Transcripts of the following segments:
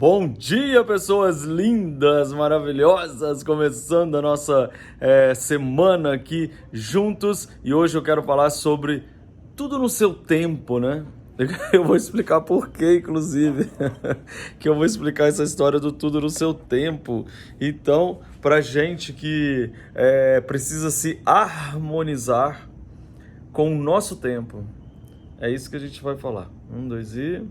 Bom dia, pessoas lindas, maravilhosas, começando a nossa semana aqui juntos e hoje eu quero falar sobre tudo no seu tempo, né? Eu vou explicar por quê, inclusive, que eu vou explicar essa história do tudo no seu tempo. Então, pra gente que precisa se harmonizar com o nosso tempo, é isso que a gente vai falar. 1, 2 e...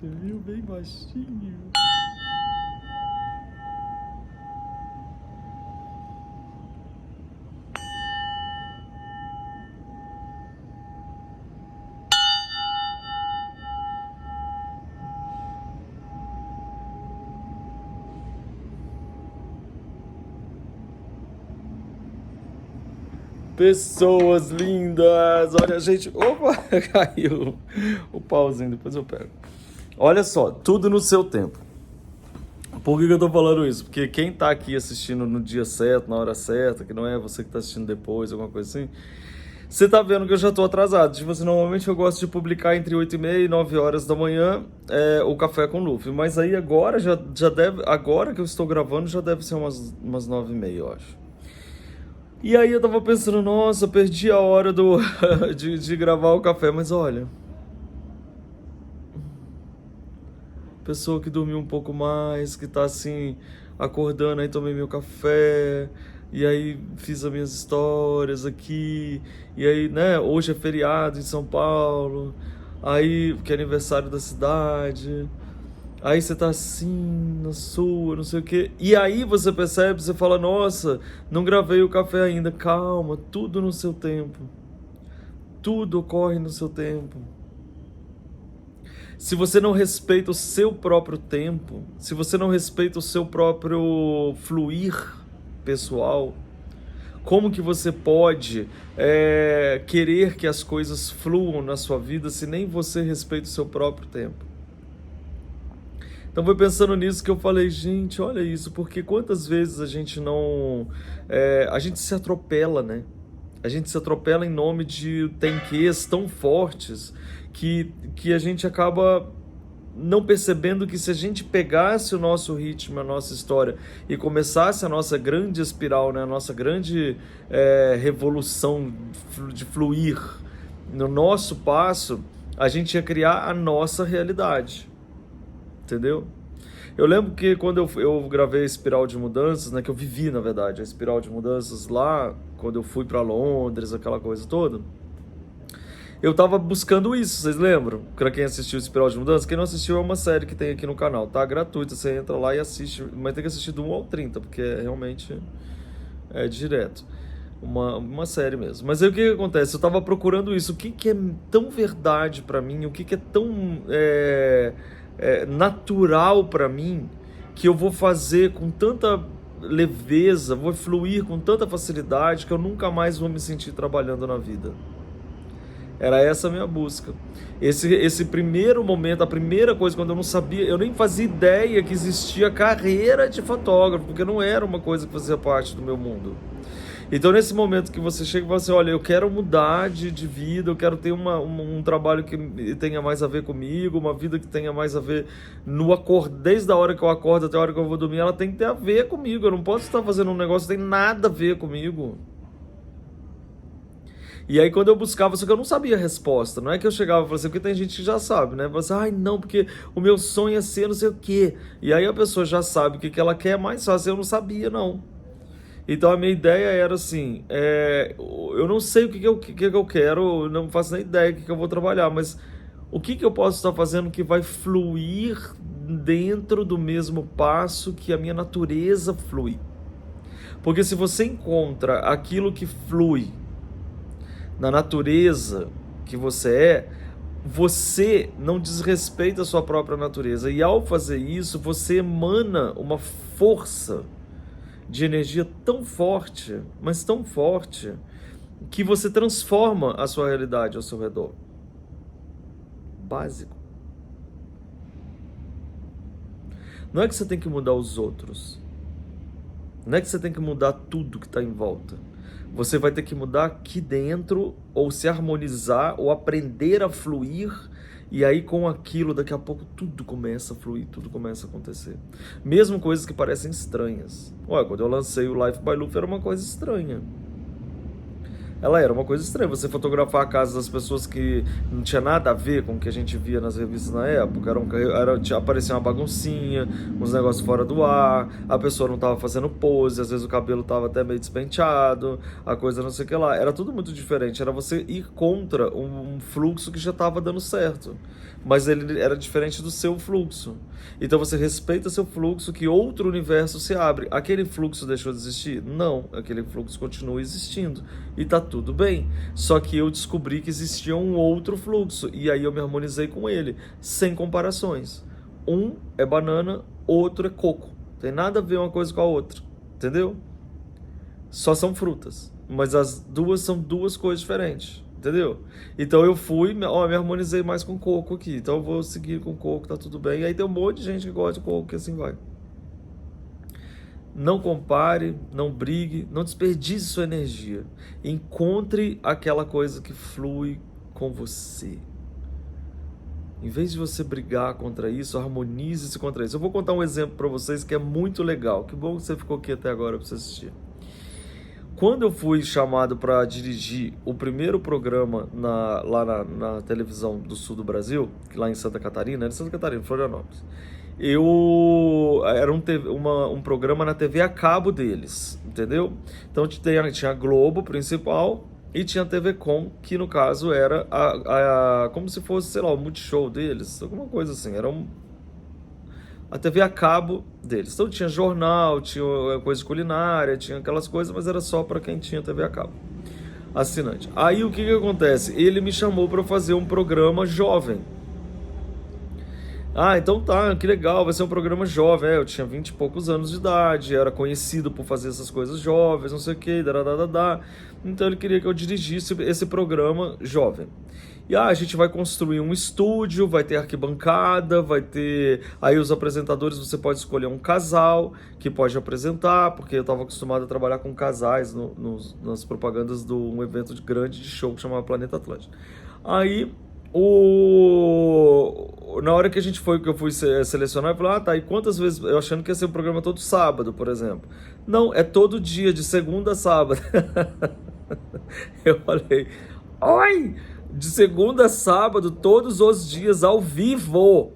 Você viu bem baixinho? Pessoas lindas, olha gente, opa, caiu o pauzinho, depois eu pego. Olha só, tudo no seu tempo. Por que eu tô falando isso? Porque quem tá aqui assistindo no dia certo, na hora certa, que não é você que tá assistindo depois, alguma coisa assim, você tá vendo que eu já tô atrasado. Tipo assim, normalmente eu gosto de publicar entre 8h30 e 9 horas da manhã o Café com Luffy. Mas aí agora já deve, agora que eu estou gravando, já deve ser umas 9h30, eu acho. E aí eu tava pensando, nossa, perdi a hora de gravar o café, mas olha, pessoa que dormiu um pouco mais, que tá assim, acordando, aí tomei meu café, e aí fiz as minhas histórias aqui, e aí, né, hoje é feriado em São Paulo, aí, que é aniversário da cidade, aí você tá assim, na sua, não sei o quê. E aí você percebe, você fala, nossa, não gravei o café ainda. Calma, tudo no seu tempo. Tudo ocorre no seu tempo. Se você não respeita o seu próprio tempo, se você não respeita o seu próprio fluir pessoal, como que você pode querer que as coisas fluam na sua vida se nem você respeita o seu próprio tempo? Então foi pensando nisso que eu falei, gente, olha isso, porque quantas vezes a gente não... a gente se atropela, né? A gente se atropela em nome de tem-quês tão fortes que a gente acaba não percebendo que se a gente pegasse o nosso ritmo, a nossa história e começasse a nossa grande espiral, né? A nossa grande revolução de fluir no nosso passo, a gente ia criar a nossa realidade. Entendeu? Eu lembro que quando eu gravei a Espiral de Mudanças, né, que eu vivi, na verdade, a Espiral de Mudanças lá, quando eu fui pra Londres, aquela coisa toda, eu tava buscando isso, vocês lembram? Pra quem assistiu Espiral de Mudanças, quem não assistiu é uma série que tem aqui no canal, tá gratuita, você entra lá e assiste, mas tem que assistir do 1 ao 30, porque realmente é direto. Uma série mesmo. Mas aí o que acontece? Eu tava procurando isso. O que é tão verdade pra mim? O que é tão natural pra mim que eu vou fazer com tanta leveza, vou fluir com tanta facilidade que eu nunca mais vou me sentir trabalhando na vida? Era essa a minha busca. Esse primeiro momento, a primeira coisa, quando eu não sabia, eu nem fazia ideia que existia carreira de fotógrafo, porque não era uma coisa que fazia parte do meu mundo. Então, nesse momento que você chega e fala assim, olha, eu quero mudar de vida, eu quero ter um trabalho que tenha mais a ver comigo, uma vida que tenha mais a ver desde a hora que eu acordo até a hora que eu vou dormir, ela tem que ter a ver comigo, eu não posso estar fazendo um negócio que tem nada a ver comigo. E aí quando eu buscava, só que eu não sabia a resposta, não é que eu chegava e falava assim, porque tem gente que já sabe, né? Fala assim, ai não, porque o meu sonho é ser não sei o quê. E aí a pessoa já sabe o que ela quer, mais fácil, eu não sabia não. Então a minha ideia era assim, eu não sei o que eu quero, eu não faço nem ideia do que eu vou trabalhar, mas o que eu posso estar fazendo que vai fluir dentro do mesmo passo que a minha natureza flui? Porque se você encontra aquilo que flui na natureza que você não desrespeita a sua própria natureza. E ao fazer isso, você emana uma força de energia tão forte, mas tão forte, que você transforma a sua realidade ao seu redor. básico. Não é que você tem que mudar os outros. Não é que você tem que mudar tudo que está em volta. Você vai ter que mudar aqui dentro, ou se harmonizar, ou aprender a fluir, e aí com aquilo, daqui a pouco, tudo começa a fluir, tudo começa a acontecer. Mesmo coisas que parecem estranhas. Olha, quando eu lancei o Life by Luffy era uma coisa estranha. Ela era uma coisa estranha, você fotografar a casa das pessoas que não tinha nada a ver com o que a gente via nas revistas na época, aparecia uma baguncinha, uns negócios fora do ar, a pessoa não estava fazendo pose, às vezes o cabelo estava até meio despenteado, a coisa não sei o que lá, era tudo muito diferente, era você ir contra um fluxo que já estava dando certo, mas ele era diferente do seu fluxo. Então você respeita seu fluxo, que outro universo se abre. Aquele fluxo deixou de existir? Não, aquele fluxo continua existindo e tá tudo bem. Só que eu descobri que existia um outro fluxo e aí eu me harmonizei com ele, sem comparações. Um é banana, outro é coco. Tem nada a ver uma coisa com a outra, entendeu? Só são frutas, mas as duas são duas coisas diferentes. Entendeu? Então eu fui, me harmonizei mais com coco aqui. Então eu vou seguir com coco, tá tudo bem. E aí tem um monte de gente que gosta de coco, que assim vai. Não compare, não brigue, não desperdice sua energia. Encontre aquela coisa que flui com você. Em vez de você brigar contra isso, harmonize-se contra isso. Eu vou contar um exemplo para vocês que é muito legal. Que bom que você ficou aqui até agora para você assistir. Quando eu fui chamado para dirigir o primeiro programa lá na televisão do sul do Brasil, lá em Santa Catarina, Florianópolis, era um programa na TV a cabo deles, entendeu? Então tinha a Globo principal e tinha a TV Com, que no caso era como se fosse, sei lá, o Multishow deles, alguma coisa assim, era a TV a cabo deles. Então tinha jornal, tinha coisa culinária, tinha aquelas coisas, mas era só para quem tinha TV a cabo, assinante. Aí o que acontece? Ele me chamou para fazer um programa jovem. Ah, então tá, que legal, vai ser um programa jovem. Eu tinha 20 e poucos anos de idade, era conhecido por fazer essas coisas jovens, não sei o que, então ele queria que eu dirigisse esse programa jovem. E a gente vai construir um estúdio, vai ter arquibancada, vai ter... Aí os apresentadores, você pode escolher um casal que pode apresentar, porque eu estava acostumado a trabalhar com casais nas propagandas de um evento grande de show que chamava Planeta Atlântico. Aí, na hora que eu fui selecionar, eu falei, tá, e quantas vezes... Eu achando que ia ser um programa todo sábado, por exemplo. Não, é todo dia, de segunda a sábado. Eu falei, oi! De segunda a sábado, todos os dias, ao vivo.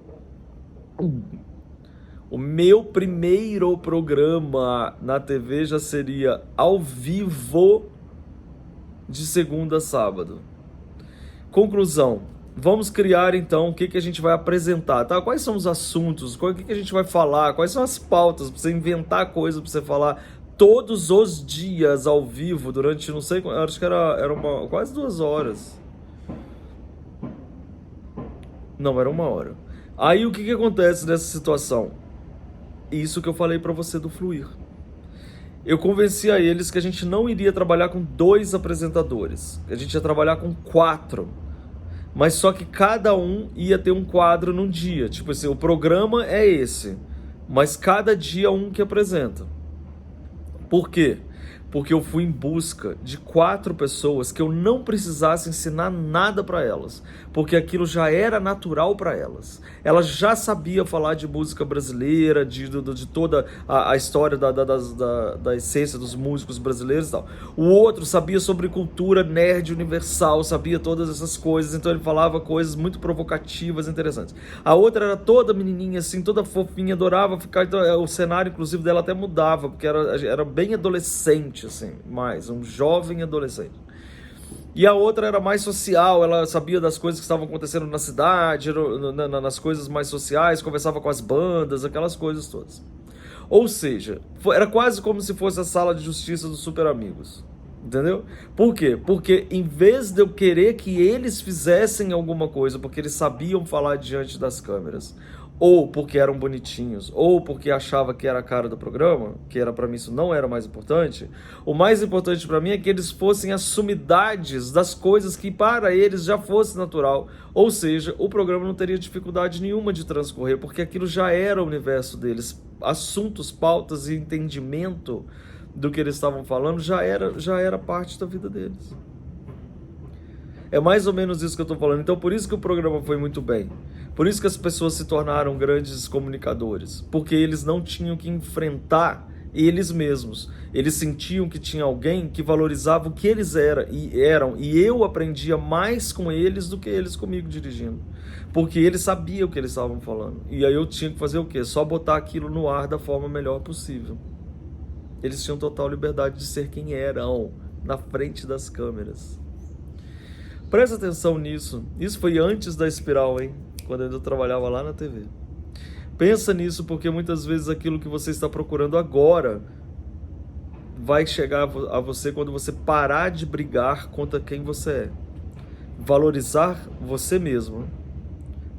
O meu primeiro programa na TV já seria ao vivo, de segunda a sábado. Conclusão. Vamos criar então o que a gente vai apresentar, tá? Quais são os assuntos, o que a gente vai falar, quais são as pautas, pra você inventar coisa pra você falar todos os dias ao vivo, durante, não sei, acho que era quase 2 horas. Não, era 1 hora. Aí o que acontece nessa situação? Isso que eu falei pra você do fluir. Eu convenci a eles que a gente não iria trabalhar com 2 apresentadores, que a gente ia trabalhar com 4. Mas só que cada um ia ter um quadro num dia. Tipo assim, o programa é esse, mas cada dia um que apresenta. Por quê? Porque eu fui em busca de 4 pessoas que eu não precisasse ensinar nada para elas, porque aquilo já era natural para elas. Elas já sabiam falar de música brasileira, de toda a história da essência dos músicos brasileiros e tal. O outro sabia sobre cultura nerd universal, sabia todas essas coisas, então ele falava coisas muito provocativas, interessantes. A outra era toda menininha assim, toda fofinha, adorava ficar, então, o cenário inclusive dela até mudava, porque era bem adolescente, assim, mais um jovem adolescente. E a outra era mais social, ela sabia das coisas que estavam acontecendo na cidade, nas coisas mais sociais, conversava com as bandas, aquelas coisas todas. Ou seja, era quase como se fosse a sala de justiça dos Super Amigos. Entendeu? Por quê? Porque em vez de eu querer que eles fizessem alguma coisa, porque eles sabiam falar diante das câmeras, ou porque eram bonitinhos, ou porque achava que era a cara do programa, que era para mim isso não era o mais importante. O mais importante para mim é que eles fossem as sumidades das coisas que para eles já fosse natural. Ou seja, o programa não teria dificuldade nenhuma de transcorrer, porque aquilo já era o universo deles. Assuntos, pautas e entendimento do que eles estavam falando já era parte da vida deles. É mais ou menos isso que eu estou falando. Então, por isso que o programa foi muito bem. Por isso que as pessoas se tornaram grandes comunicadores. Porque eles não tinham que enfrentar eles mesmos. Eles sentiam que tinha alguém que valorizava o que eles eram. E eu aprendia mais com eles do que eles comigo dirigindo. Porque eles sabiam o que eles estavam falando. E aí eu tinha que fazer o quê? Só botar aquilo no ar da forma melhor possível. Eles tinham total liberdade de ser quem eram na frente das câmeras. Presta atenção nisso. Isso foi antes da Espiral, hein? Quando eu ainda trabalhava lá na TV. Pensa nisso, porque muitas vezes aquilo que você está procurando agora vai chegar a você quando você parar de brigar contra quem você é. Valorizar você mesmo.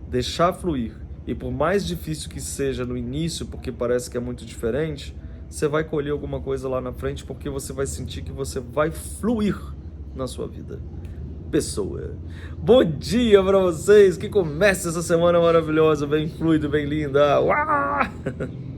Deixar fluir. E por mais difícil que seja no início, porque parece que é muito diferente, você vai colher alguma coisa lá na frente, porque você vai sentir que você vai fluir na sua vida. Pessoa. Bom dia para vocês, que comece essa semana maravilhosa, bem fluida, bem linda. Uau!